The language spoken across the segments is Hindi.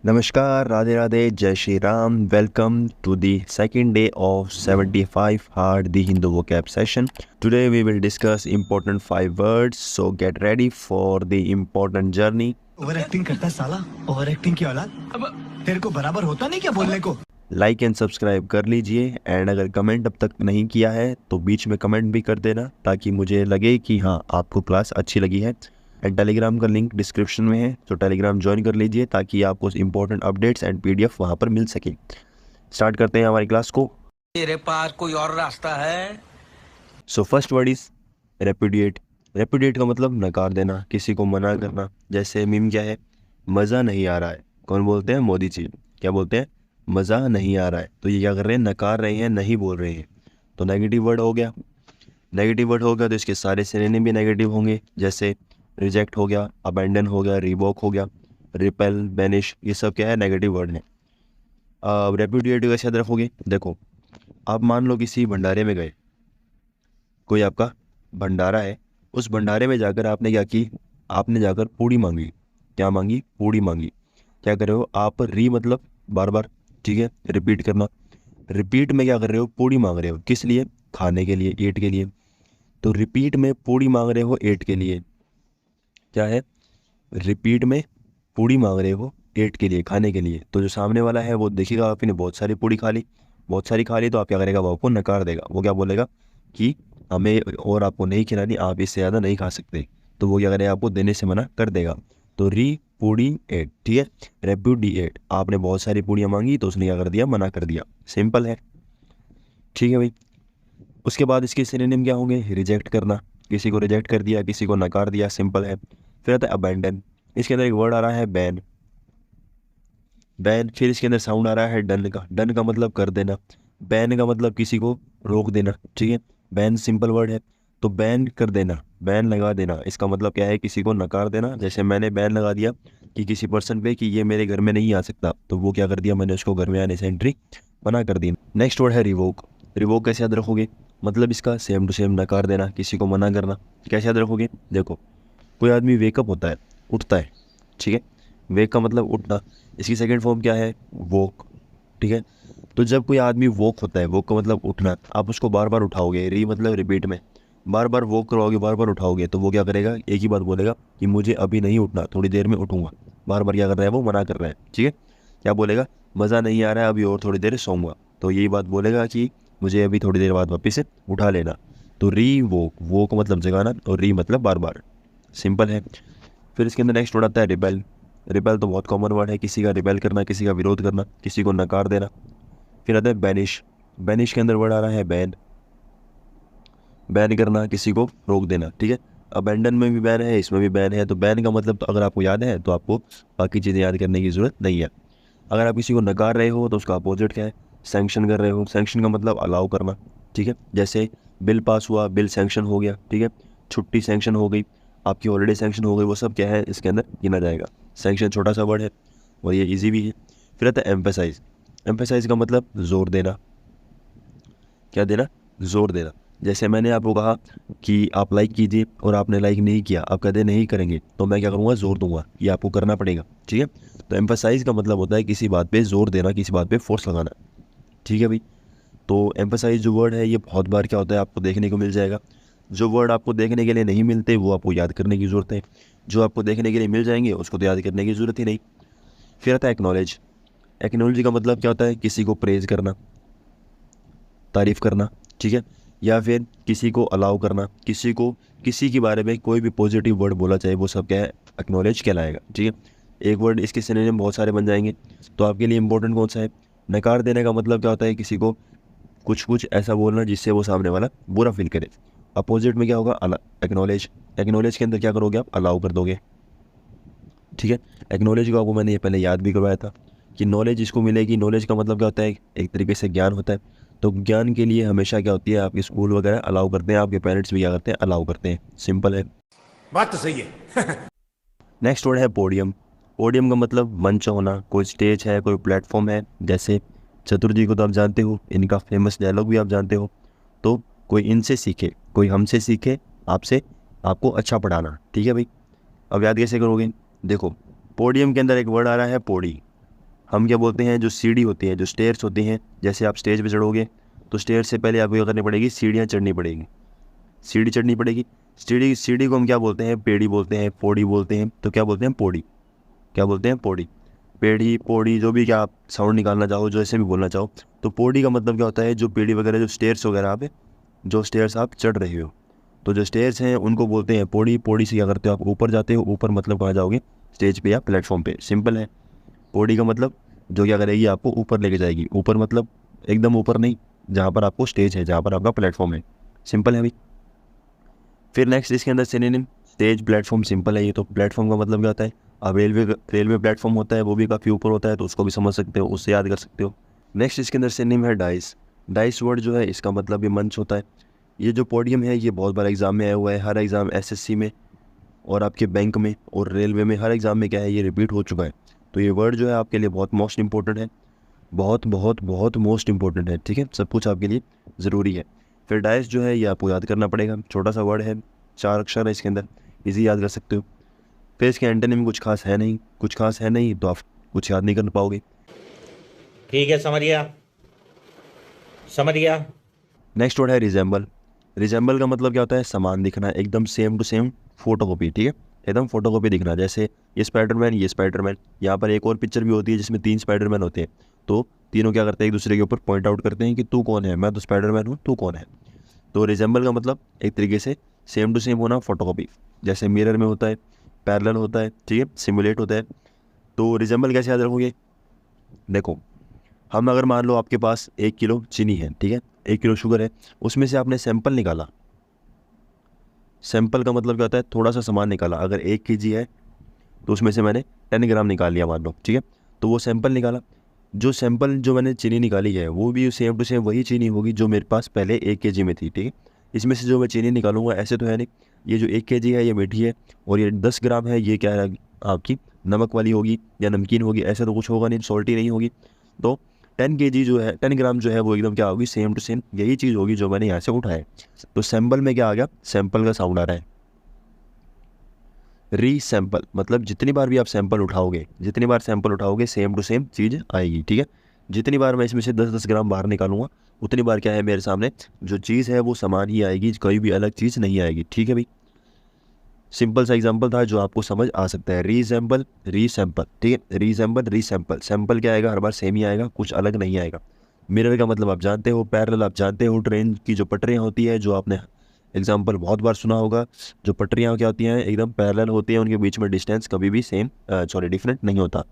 Namaskar, Radhe Radhe, Jai Shri Ram. Welcome to the second day of 75 Hard the Hindu vocab session. Today we will discuss important 5 words. So get ready for the important journey. Over acting करता है साला, ओवर एक्टिंग की औलाद। अब तेरे को बराबर होता नहीं क्या बोलने को? लाइक एंड सब्सक्राइब कर लीजिए एंड अगर कमेंट अब तक नहीं किया है तो बीच में कमेंट भी कर देना ताकि मुझे लगे कि हाँ आपको क्लास अच्छी लगी है। एंड टेलीग्राम का लिंक डिस्क्रिप्शन में है, तो टेलीग्राम ज्वाइन कर लीजिए ताकि आपको इंपॉर्टेंट अपडेट्स एंड पीडीएफ वहाँ पर मिल सके। स्टार्ट करते हैं हमारी क्लास को। तेरे पास कोई और रास्ता है? So first word is repudiate. Repudiate का मतलब नकार देना, किसी को मना करना। जैसे मीम क्या है, मज़ा नहीं आ रहा है। कौन बोलते हैं? मोदी जी। क्या बोलते हैं? मज़ा नहीं आ रहा है। तो ये क्या कर रहे हैं? नकार रहे हैं, नहीं बोल रहे हैं। तो नेगेटिव वर्ड हो गया। नेगेटिव वर्ड हो गया तो इसके सारे सिनोनिम भी नेगेटिव होंगे। जैसे रिजेक्ट हो गया, अबैंडन हो गया, रिवोक हो गया, रिपेल, बैनिश, ये सब क्या है? नेगेटिव वर्ड है। रेपुडिएट कैसे याद रखोगे? देखो, आप मान लो किसी भंडारे में गए, कोई आपका भंडारा है, उस भंडारे में जाकर आपने क्या की? आपने जाकर पूड़ी मांगी। क्या मांगी? पूड़ी मांगी। क्या कर रहे हो आप? मतलब बार बार, ठीक है, रिपीट करना। रिपीट में क्या कर रहे हो? पूड़ी मांग रहे हो। किस लिए? खाने के लिए, ईट के लिए। तो रिपीट में पूड़ी मांग रहे हो ईट के लिए। क्या है? रिपीट में पूड़ी मांग रहे हो ईट के लिए, खाने के लिए। तो जो सामने वाला है वो देखेगा आपने बहुत सारी पूड़ी खा ली, बहुत सारी खा ली, तो आप क्या करेगा? वो आपको नकार देगा। वो क्या बोलेगा कि हमें और आपको नहीं खिलानी, आप इससे ज़्यादा नहीं खा सकते। तो वो क्या करेगा? आपको देने से मना कर देगा। तो रिपुडिएट, ठीक है, रेपुडिएट। आपने बहुत सारी पूड़ियाँ मांगी तो उसने क्या कर दिया? मना कर दिया। सिंपल है, ठीक है भाई। उसके बाद इसके सिनोनिम क्या होंगे? रिजेक्ट करना, किसी को रिजेक्ट कर दिया, किसी को नकार दिया, सिंपल है। फिर आता है अबैंडन। इसके अंदर एक वर्ड आ रहा है बैन। बैन। फिर इसके अंदर साउंड आ रहा है डन का। डन का मतलब कर देना, बैन का मतलब किसी को रोक देना, ठीक है। बैन सिंपल वर्ड है, तो बैन कर देना, बैन लगा देना। इसका मतलब क्या है? किसी को नकार देना। जैसे मैंने बैन लगा दिया कि किसी पर्सन पे कि ये मेरे घर में नहीं आ सकता, तो वो क्या कर दिया? मैंने उसको घर में आने से एंट्री मना कर दी। नेक्स्ट वर्ड है रिवोक। रिवोक कैसे याद रखोगे? मतलब इसका सेम टू सेम नकार देना, किसी को मना करना। कैसे याद रखोगे? देखो, कोई आदमी वेकअप होता है, उठता है, ठीक है। वेक का मतलब उठना, इसकी सेकंड फॉर्म क्या है? वोक, ठीक है। तो जब कोई आदमी वोक होता है, वोक का मतलब उठना, आप उसको बार बार उठाओगे, मतलब रिपीट में बार बार वोक करवाओगे, बार बार उठाओगे, तो वो क्या करेगा? एक ही बात बोलेगा कि मुझे अभी नहीं उठना, थोड़ी देर में उठूंगा। बार बार क्या कर रहा है? वो मना कर रहा है, ठीक है। क्या बोलेगा? मज़ा नहीं आ रहा है, अभी और थोड़ी देर सोऊंगा। तो यही बात बोलेगा कि मुझे अभी थोड़ी देर बाद वापस से उठा लेना। तो री वोक, वोक मतलब जगाना और री मतलब बार बार, सिंपल है। फिर इसके अंदर नेक्स्ट वर्ड आता है रिबेल। रिबेल तो बहुत कॉमन वर्ड है, किसी का रिबेल करना, किसी का विरोध करना, किसी को नकार देना। फिर आता है बैनिश। बैनिश के अंदर वर्ड आ रहा है बैन। बैन करना, किसी को रोक देना, ठीक है। अबैंडन में भी बैन है, इसमें भी बैन है। तो बैन का मतलब तो अगर आपको याद है तो आपको बाकी चीज़ें याद करने की ज़रूरत नहीं है। अगर आप किसी को नकार रहे हो तो उसका अपोजिट क्या है? सैंक्शन कर रहे हो। सैंक्शन का मतलब अलाउ करना, ठीक है। जैसे बिल पास हुआ, बिल सैंक्शन हो गया, ठीक है। छुट्टी सैंक्शन हो गई, आपकी हॉलीडे सैंक्शन हो गई, वो सब क्या है? इसके अंदर गिना जाएगा। सैंक्शन छोटा सा वर्ड है और ये इजी भी है। फिर आता है एम्फेसाइज। एम्फेसाइज का मतलब जोर देना। क्या देना? जोर देना। जैसे मैंने आपको कहा कि आप लाइक कीजिए और आपने लाइक नहीं किया, आप कहते नहीं करेंगे, तो मैं क्या करूँगा? जोर दूंगा, ये आपको करना पड़ेगा, ठीक है। तो एम्फेसाइज का मतलब होता है किसी बात पे जोर देना, किसी बात पे फोर्स लगाना, ठीक है भाई। तो एम्फेसाइज जो वर्ड है ये बहुत बार क्या होता है? आपको देखने को मिल जाएगा। जो वर्ड आपको देखने के लिए नहीं मिलते वो आपको याद करने की ज़रूरत है, जो आपको देखने के लिए मिल जाएंगे उसको तो याद करने की ज़रूरत ही नहीं। फिर आता है एक्नॉलेज। एक्नॉलेज का मतलब क्या होता है? किसी को प्रेज करना, तारीफ़ करना, ठीक है। या फिर किसी को अलाउ करना, किसी को किसी के बारे में कोई भी पॉजिटिव वर्ड बोला चाहे वो सब क्या है? एक्नॉलेज कहलाएगा, ठीक है। एक वर्ड इसके सिनोनिम बहुत सारे बन जाएंगे, तो आपके लिए इंपॉर्टेंट कौन सा है? नकार देने का मतलब क्या होता है? किसी को कुछ कुछ ऐसा बोलना जिससे वो सामने वाला बुरा फील करे। अपोजिट में क्या होगा? एक्नॉलेज। एक्नॉलेज के अंदर क्या करोगे आप? अलाउ कर दोगे, ठीक है। एक्नॉलेज को आपको मैंने ये पहले याद भी करवाया था कि नॉलेज इसको मिलेगी। नॉलेज का मतलब क्या होता है? एक तरीके से ज्ञान होता है। तो ज्ञान के लिए हमेशा क्या होती है? आपके स्कूल वगैरह अलाउ करते हैं, आपके पेरेंट्स भी क्या करते हैं? अलाउ करते हैं, सिंपल है। बात तो सही है। नेक्स्ट वर्ड है पोडियम। पोडियम का मतलब मंच होना, कोई स्टेज है, कोई प्लेटफॉर्म है। जैसे चतुर जी को तो आप जानते हो, इनका फेमस डायलॉग भी आप जानते हो। तो कोई इनसे सीखे, कोई हमसे सीखे, आपसे, आपको अच्छा पढ़ाना, ठीक है भाई। अब याद कैसे करोगे? देखो, पोडियम के अंदर एक वर्ड आ रहा है पौड़ी। हम क्या बोलते हैं, जो सीढ़ी होती है, जो स्टेयर्स होती हैं, जैसे आप स्टेज पे चढ़ोगे तो स्टेयर से पहले आपको क्या करनी पड़ेगी, सीढ़ियाँ चढ़नी पड़ेगी, सीढ़ी चढ़नी पड़ेगी। सीढ़ी को हम क्या बोलते हैं, पेड़ी बोलते हैं, पौड़ी बोलते हैं। तो क्या बोलते हैं, पौड़ी, क्या बोलते हैं, पौड़ी, पेड़ी, पौड़ी, जो भी क्या आप साउंड निकालना चाहो, जो ऐसे भी बोलना चाहो। तो पौड़ी का मतलब क्या होता है, जो पेड़ी वगैरह, जो स्टेयर्स वगैरह आप, जो स्टेयर्स आप चढ़ रहे हो, तो जो स्टेयर्स हैं उनको बोलते हैं पौड़ी। पौड़ी से क्या करते हो, आप ऊपर जाते हो। ऊपर मतलब कहाँ जाओगे, स्टेज पे या प्लेटफॉर्म पे, सिंपल है। पौड़ी का मतलब जो क्या करेगी, आपको ऊपर लेके जाएगी। ऊपर मतलब एकदम ऊपर नहीं, जहाँ पर आपको स्टेज है, जहाँ पर आपका प्लेटफॉर्म है, सिंपल है भाई। फिर नेक्स्ट इसके अंदर सिनोनिम, स्टेज, प्लेटफॉर्म, सिंपल है ये तो। प्लेटफॉर्म का मतलब क्या होता है, अब रेलवे प्लेटफॉर्म होता है, वो भी काफ़ी ऊपर होता है, तो उसको भी समझ सकते हो, उससे याद कर सकते हो। नेक्स्ट इसके अंदर सिनोनिम है डाइस। डाइस वर्ड जो है, इसका मतलब ये मंच होता है। ये जो पोडियम है, ये बहुत बार एग्जाम में आया हुआ है, हर एग्ज़ाम एसएससी में और आपके बैंक में और रेलवे में, हर एग्ज़ाम में क्या है, ये रिपीट हो चुका है। तो ये वर्ड जो है आपके लिए बहुत मोस्ट इंपॉर्टेंट है, बहुत बहुत बहुत मोस्ट इंपॉर्टेंट है, ठीक है, सब कुछ आपके लिए ज़रूरी है। फिर डाइस जो है, ये आपको याद करना पड़ेगा, छोटा सा वर्ड है, 4 अक्षर है इसके अंदर, इजी याद कर सकते हो। फिर इसके एंटोनिम कुछ खास है नहीं, कुछ खास है नहीं, तो आप कुछ याद नहीं कर पाओगे। ठीक है, समझ गया, समझ गया। नेक्स्ट वर्ड है रिजेंबल। रिजेंबल का मतलब क्या होता है, समान दिखना, एकदम सेम टू सेम फोटोकॉपी, ठीक है, एकदम फोटोकॉपी दिखना। जैसे ये स्पाइडरमैन, ये स्पाइडरमैन, यहाँ पर एक और पिक्चर भी होती है जिसमें 3 स्पाइडरमैन होते हैं, तो तीनों क्या करते हैं, एक दूसरे के ऊपर पॉइंट आउट करते हैं कि तू कौन है, मैं तो स्पाइडरमैन हूँ, तू कौन है। तो रिजेंबल का मतलब एक तरीके से सेम टू सेम होना, फोटोकॉपी। जैसे मिरर में होता है, पैरेलल होता है, ठीक है, सिमुलेट होता है। तो रिजेंबल कैसे याद रखोगे, देखो, हम अगर मान लो आपके पास 1 किलो चीनी है, ठीक है, 1 किलो शुगर है, उसमें से आपने सैंपल निकाला। सैंपल का मतलब क्या होता है, थोड़ा सा सामान निकाला। अगर 1 केजी है तो उसमें से मैंने 10 ग्राम निकाल लिया मान लो, ठीक है, तो वो सैंपल निकाला। जो सैंपल जो मैंने चीनी निकाली है, वो भी सेम टू सेम वही चीनी होगी जो मेरे पास पहले 1 केजी में थी, ठीक है। इसमें से जो मैं चीनी निकालूंगा, ऐसे तो है नहीं, ये जो 1 केजी है ये मीठी है और ये 10 ग्राम है, ये क्या है आपकी नमक वाली होगी या नमकीन होगी, ऐसा तो कुछ होगा नहीं, सॉल्टी नहीं होगी। तो 10 केजी जो है, 10 ग्राम जो है, वो एकदम क्या होगी, सेम टू सेम यही चीज़ होगी जो मैंने यहाँ से उठाया। तो सैंपल में क्या आ गया, सैंपल का साउंड आ रहा है। रीसैंपल मतलब जितनी बार भी आप सैंपल उठाओगे, जितनी बार सैंपल उठाओगे, सेम टू सेम चीज़ आएगी, ठीक है। जितनी बार मैं इसमें से 10-10 ग्राम बाहर निकालूंगा, उतनी बार क्या है, मेरे सामने जो चीज़ है वो समान ही आएगी, कोई भी अलग चीज़ नहीं आएगी, ठीक है भाई। सिंपल सा एग्जांपल था जो आपको समझ आ सकता है, रीसैंपल, रीसैंपल, ठीक है, रीसैंपल, रीसैंपल। सैंपल क्या आएगा, हर बार सेम ही आएगा, कुछ अलग नहीं आएगा। मिरर का मतलब आप जानते हो, पैरेलल आप जानते हो, ट्रेन की जो पटरियाँ होती है, जो आपने एग्जाम्पल बहुत बार सुना होगा, जो पटरियाँ क्या होती हैं, एकदम पैरेलल होती हैं, उनके बीच में डिस्टेंस कभी भी डिफरेंट नहीं होता।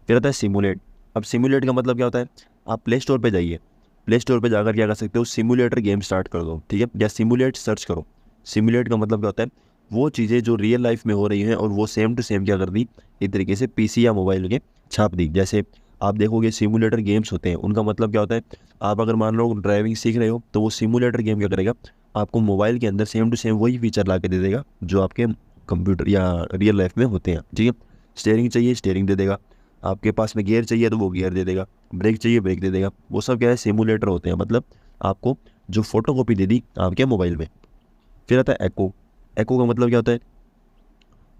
फिर आता है सिमुलेट। अब सिमुलेट का मतलब क्या होता है, आप प्ले स्टोर पे जाइए, प्ले स्टोर पे जाकर क्या कर सकते हो, सिमुलेटर गेम स्टार्ट कर दो, ठीक है, या सिमुलेट सर्च करो। सिमुलेट का मतलब क्या होता है, वो चीज़ें जो रियल लाइफ में हो रही हैं और वो सेम टू सेम क्या कर दी, एक तरीके से पीसी या मोबाइल के छाप दी। जैसे आप देखोगे सिमुलेटर गेम्स होते हैं, उनका मतलब क्या होता है, आप अगर मान लो ड्राइविंग सीख रहे हो, तो वो सिमुलेटर गेम क्या करेगा, आपको मोबाइल के अंदर सेम टू सेम वही फीचर ला के दे देगा जो आपके कंप्यूटर या रियल लाइफ में होते हैं, ठीक है। स्टीयरिंग चाहिए, स्टीयरिंग दे देगा, आपके पास में गियर चाहिए तो वो गियर दे देगा, ब्रेक चाहिए ब्रेक दे देगा। वो सब क्या है, सिमुलेटर होते हैं, मतलब आपको जो फोटोकॉपी दे दी आपके मोबाइल में। फिर आता है एको। एको का मतलब क्या होता है,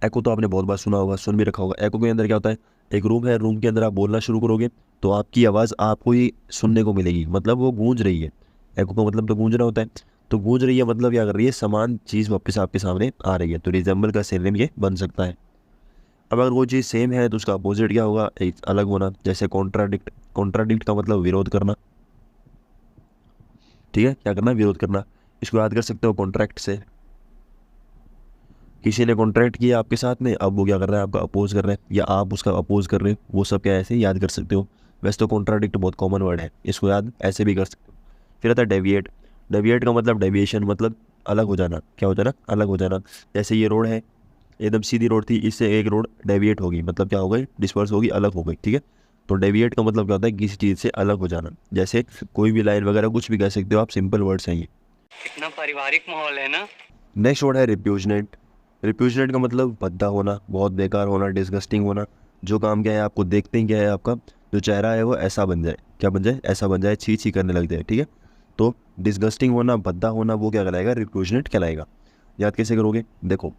एको तो आपने बहुत बार सुना होगा, सुन भी रखा होगा। एको के अंदर क्या होता है, एक रूम है, रूम के अंदर आप बोलना शुरू करोगे तो आपकी आवाज़ आपको ही सुनने को मिलेगी, मतलब वो गूंज रही है। एको का मतलब तो गूंजना होता है, तो गूंज रही है मतलब क्या कर रही है, समान चीज़ वापस आपके सामने आ रही है, तो रिजेंबल का सिनोनिम ये बन सकता है। अब अगर वो चीज़ सेम है तो उसका अपोजिट क्या होगा, एक अलग होना। जैसे कॉन्ट्राडिक्ट, कॉन्ट्राडिक्ट का मतलब विरोध करना, ठीक है, क्या करना, विरोध करना। इसको याद कर सकते हो कॉन्ट्रैक्ट से, किसी ने कॉन्ट्रैक्ट किया आपके साथ में, अब वो क्या कर रहा है, आपका अपोज कर रहा है या आप उसका अपोज कर रहे हो, वो सब क्या ऐसे याद कर सकते हो। वैसे तो कॉन्ट्राडिक्ट बहुत कॉमन वर्ड है, इसको याद ऐसे भी कर सकते हो। फिर आता है डेविएट। डेविएट का मतलब डेविएशन, मतलब अलग हो जाना, क्या हो जाना, अलग हो जाना। जैसे ये रोड है, एकदम सीधी रोड थी, इससे एक रोड डेविएट होगी, मतलब क्या हो गई, डिस्पर्स होगी, अलग हो गई, ठीक है। तो डेविएट का मतलब क्या होता है, किसी चीज़ से अलग हो जाना। जैसे कोई भी लाइन वगैरह कुछ भी कह सकते हो आप, सिंपल वर्ड्स हैं ये। कितना पारिवारिक माहौल है ना। नेक्स्ट वर्ड है रिप्यूजनेट। रिप्यूजनेट का मतलब भद्दा होना, बहुत बेकार होना, डिस्गस्टिंग होना। जो काम क्या है, आपको देखते ही क्या है, आपका जो चेहरा है वो ऐसा बन जाए, क्या बन जाए, ऐसा बन जाए, छी छी करने लग जाए, ठीक है। तो डिस्गस्टिंग होना, भद्दा होना, वो क्या कहलाएगा, रिप्यूजनेट कहलाएगा। याद कैसे करोगे, देखो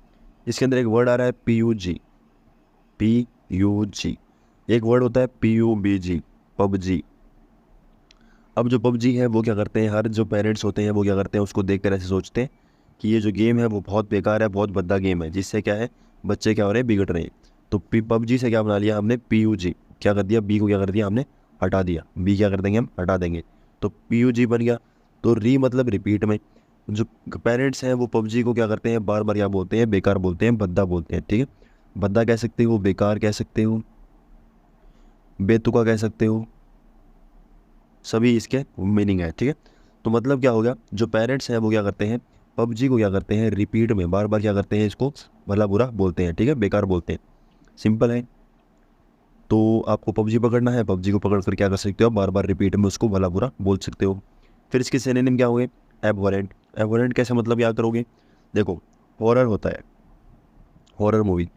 इसके अंदर एक वर्ड आ रहा है PUG। PUG एक वर्ड होता है PUBG, पबजी। अब जो पबजी है वो क्या करते हैं, हर जो पेरेंट्स होते हैं वो क्या करते हैं, उसको देखकर ऐसे सोचते हैं कि ये जो गेम है वो बहुत बेकार है, बहुत भद्दा गेम है, जिससे क्या है बच्चे क्या हो रहे हैं, बिगड़ रहे हैं। तो पबजी से क्या बना लिया हमने, PUG। क्या कर दिया, बी को क्या कर दिया हमने, हटा दिया। बी क्या कर देंगे हम, हटा देंगे, तो PUG बन गया। तो री मतलब रिपीट में। जो पेरेंट्स हैं वो पबजी को क्या करते हैं, बार बार क्या बोलते हैं, बेकार बोलते हैं, भद्दा बोलते हैं। ठीक है, भद्दा कह सकते हो, बेकार कह सकते हो, बेतुका कह सकते हो, सभी इसके मीनिंग है। ठीक है, तो मतलब क्या हो गया, जो पेरेंट्स हैं वो क्या करते हैं, पबजी को क्या करते हैं, रिपीट में बार बार क्या करते हैं, इसको भला बुरा बोलते हैं। ठीक है, बेकार बोलते हैं, सिंपल है। तो आपको पबजी पकड़ना है, पबजी को पकड़ कर क्या कर सकते हो, बार बार रिपीट में उसको भला बुरा बोल सकते हो। फिर इसके सिनोनिम क्या हो गए, एबहॉरेंट। एबहॉरेंट कैसे मतलब याद करोगे, देखो हॉरर होता है, हॉरर मूवी।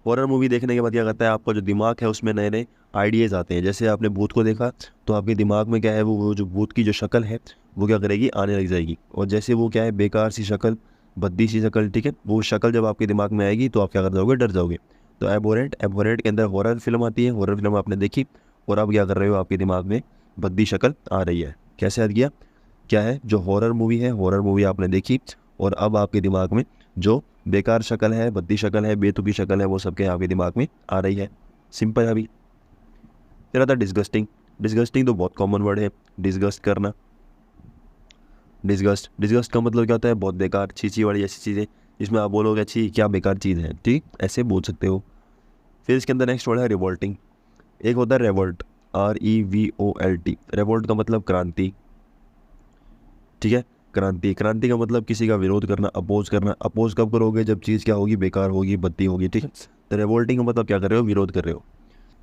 हॉरर मूवी देखने के बाद क्या करता है, आपका जो दिमाग है उसमें नए नए आइडियाज़ आते हैं। जैसे आपने भूत को देखा तो आपके दिमाग में क्या है, वो जो भूत की जो शक्ल है वो क्या करेगी, आने लग जाएगी। और जैसे वो क्या है, बेकार सी शक्ल, भद्दी सी शक्ल, ठीक है, वो शक्ल जब आपके दिमाग में आएगी तो आप क्या कर जाओगे, डर जाओगे। तो एबहॉरेंट, एबहॉरेंट के अंदर हॉरर फिल्म आती है, हॉरर फिल्म आपने देखी और आप क्या कर रहे हो, आपके दिमाग में भद्दी शक्ल आ रही है। कैसे याद किया, क्या है, जो हॉरर मूवी है, हॉरर मूवी आपने देखी और अब आपके दिमाग में जो बेकार शक्ल है, भद्दी शक्ल है, बेतुकी शक्ल है, वो सबके आपके दिमाग में आ रही है। सिंपल है। अभी फिर आता है डिस्गस्टिंग। डिस्गस्टिंग तो बहुत कॉमन वर्ड है, डिस्गस्ट करना। डिस्गस्ट, डिस्गस्ट का मतलब क्या होता है, बहुत बेकार, छीछी वाली ऐसी चीज़ें जिसमें आप बोलोगे अच्छी क्या बेकार चीज़ है, ठीक, ऐसे बोल सकते हो। फिर इसके अंदर नेक्स्ट वर्ड है रिवोल्टिंग। एक होता है रेवोल्ट, REVOLT। रेवोल्ट का मतलब क्रांति, ठीक है, क्रांति। क्रांति का मतलब किसी का विरोध करना, अपोज करना। अपोज कब करोगे, जब चीज़ क्या होगी, बेकार होगी, बद्दी होगी। ठीक है, तो रिवोल्टिंग का मतलब क्या कर रहे हो, विरोध कर रहे हो।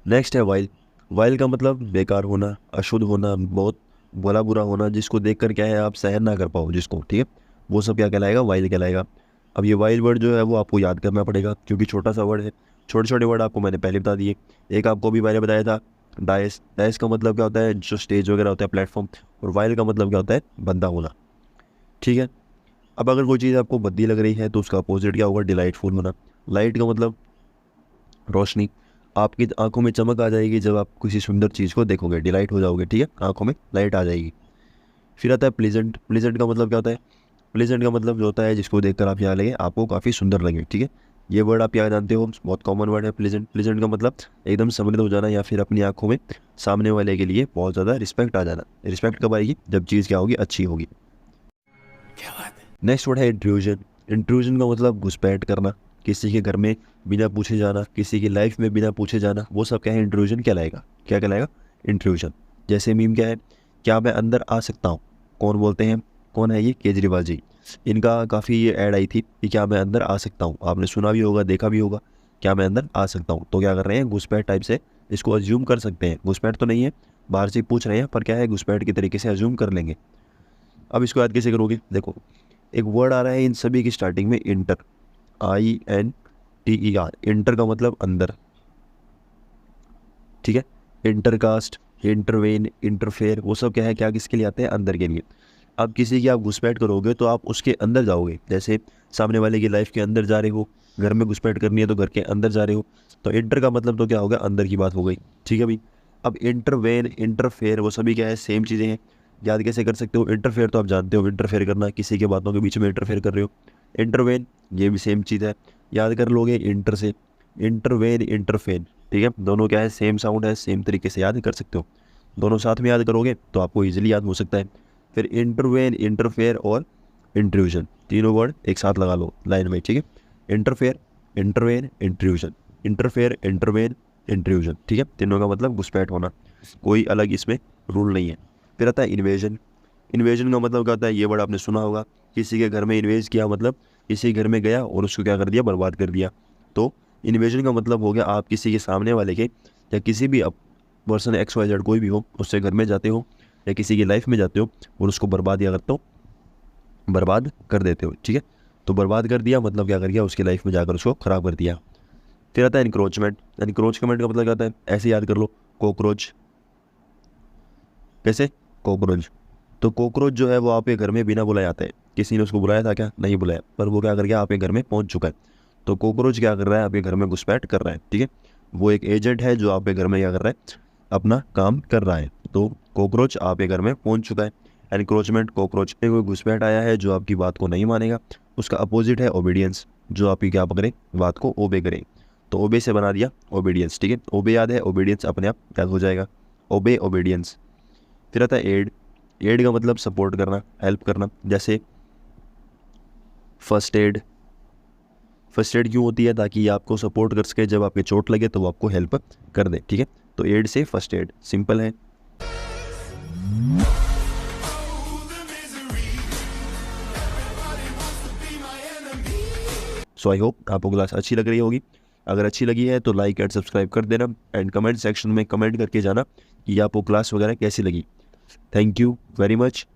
नेक्स्ट है वाइल। वाइल का मतलब बेकार होना, अशुद्ध होना, बहुत बुरा बुरा होना, जिसको देखकर क्या है आप सहन ना कर पाओ जिसको, ठीक है, वो सब क्या कहलाएगा, वाइल कहलाएगा। अब ये वाइल वर्ड जो है वो आपको याद करना पड़ेगा क्योंकि छोटा सा वर्ड है। छोटे छोटे वर्ड आपको मैंने पहले बता दिए। एक आपको भी पहले बताया था डाइस। डाइस का मतलब क्या होता है, जो स्टेज वगैरह होता है, प्लेटफॉर्म। और वाइल का मतलब क्या होता है, बंदा होना। ठीक है, अब अगर कोई चीज़ आपको भद्दी लग रही है तो उसका अपोजिट क्या होगा, डिलाइटफुल होना। लाइट का मतलब रोशनी। आपकी आंखों में चमक आ जाएगी जब आप किसी सुंदर चीज़ को देखोगे, डिलाइट हो जाओगे। ठीक है, आंखों में लाइट आ जाएगी। फिर आता है प्लीजेंट। प्लीजेंट का मतलब क्या होता है, प्लीजेंट का मतलब जो होता है जिसको देखकर आप यहाँ लगे, आपको काफ़ी सुंदर लगे। ठीक है, ये वर्ड आप यहाँ जानते हो, बहुत कॉमन वर्ड है प्लीजेंट। प्लीजेंट का मतलब एकदम समृद्ध हो जाना या फिर अपनी आंखों में सामने वाले के लिए बहुत ज़्यादा रिस्पेक्ट आ जाना। रिस्पेक्ट कब आएगी, जब चीज़ क्या होगी, अच्छी होगी। नेक्स्ट वर्ड है इंट्रूजन। इंट्रूजन का मतलब घुसपैठ करना, किसी के घर में बिना पूछे जाना, किसी की लाइफ में बिना पूछे जाना, वो सब क्या है, इंट्रूजन कहलाएगा। क्या कहलाएगा, इंट्रूजन। जैसे मीम क्या है, क्या मैं अंदर आ सकता हूँ, कौन बोलते हैं, कौन है ये, केजरीवाल जी। इनका काफ़ी ये ऐड आई थी कि क्या मैं अंदर आ सकता हूँ, आपने सुना भी होगा, देखा भी होगा, क्या मैं अंदर आ सकता हूँ। तो क्या कर रहे हैं, घुसपैठ टाइप से इसको अज्यूम कर सकते हैं। घुसपैठ तो नहीं है, बाहर से पूछ रहे हैं, पर क्या है, घुसपैठ के तरीके से अज्यूम कर लेंगे। अब इसको याद कैसे करोगे, देखो एक वर्ड आ रहा है इन सभी की स्टार्टिंग में, इंटर, INTER। इंटर का मतलब अंदर, ठीक है, इंटरकास्ट, इंटरवेन, इंटरफेयर, वो सब क्या है, क्या किसके लिए आते हैं, अंदर के लिए। अब किसी की आप घुसपैठ करोगे तो आप उसके अंदर जाओगे। जैसे सामने वाले की लाइफ के अंदर जा रहे हो, घर में घुसपैठ करनी है तो घर के अंदर जा रहे हो। तो इंटर का मतलब तो क्या होगा, अंदर की बात हो गई। ठीक है भाई, अब इंटरवेन, इंटरफेयर, वो सभी क्या है, सेम चीज़ें हैं। याद कैसे कर सकते हो, इंटरफेयर तो आप जानते हो, इंटरफेयर करना, किसी के बातों के बीच में इंटरफेयर कर रहे हो। इंटरवेन, ये भी सेम चीज़ है, याद कर लोगे इंटर से। इंटरवेन, इंटरफेन, ठीक है, दोनों क्या है, सेम साउंड है, सेम तरीके से याद कर सकते हो। दोनों साथ में याद करोगे तो आपको ईजिली याद हो सकता है। फिर इंटरवेन, इंटरफेयर और इंट्रूजन, तीनों वर्ड एक साथ लगा लो लाइन में। ठीक है, interfere, intervene, intrusion, interfere, intervene, intrusion. ठीक है, तीनों का मतलब घुसपैठ होना, कोई अलग इसमें रूल नहीं है। फिर आता है इन्वेजन। इन्वेजन का मतलब क्या होता है, ये वर्ड आपने सुना होगा, किसी के घर में इन्वेज किया, मतलब किसी के घर में गया और उसको क्या कर दिया, बर्बाद कर दिया। तो इन्वेजन का मतलब हो गया, आप किसी के सामने वाले के या किसी भी पर्सन XYZ कोई भी हो, उससे घर में जाते हो या किसी की लाइफ में जाते हो और उसको बर्बाद या करते हो, बर्बाद कर देते हो। ठीक है, तो बर्बाद कर दिया मतलब क्या कर दिया, उसकी लाइफ में जाकर उसको ख़राब कर दिया। फिर आता है इनक्रोचमेंट। इनक्रोचमेंट का मतलब क्या होता है, ऐसे याद कर लो, कॉकरोच। कैसे, कॉकरोच। तो कॉकरोच जो है वो आपके घर में बिना बुलाए आता है, किसी ने उसको बुलाया था क्या, नहीं बुलाया, पर वो क्या कर गया, आपके घर में पहुंच चुका है। तो कॉकरोच क्या कर रहा है, आपके घर में घुसपैठ कर रहा है। ठीक है, वो एक एजेंट है जो आपके घर में क्या कर रहा है, अपना काम कर रहा है। तो कॉकरोच आपके घर में पहुंच चुका है। एनक्रोचमेंट, कॉकरोच में कोई घुसपैठ आया है जो आपकी बात को नहीं मानेगा। उसका अपोजिट है ओबीडियंस, जो आपकी क्या पकड़े, बात को ओबे करे। तो ओबे से बना दिया ओबीडियंस, ठीक है। ओबे याद है, ओबीडियंस अपने आप याद हो जाएगा। ओबे, ओबीडियंस। फिर आता है एड। एड का मतलब सपोर्ट करना, हेल्प करना। जैसे फर्स्ट एड। फर्स्ट एड क्यों होती है, ताकि आपको सपोर्ट कर सके, जब आपके चोट लगे तो वो आपको हेल्प कर दे, ठीक है। तो एड से फर्स्ट एड, सिंपल है। सो आई होप आपको क्लास अच्छी लग रही होगी। अगर अच्छी लगी है तो लाइक एंड सब्सक्राइब कर देना, एंड कमेंट सेक्शन में कमेंट करके जाना कि आपको क्लास वगैरह कैसी लगी। Thank you very much.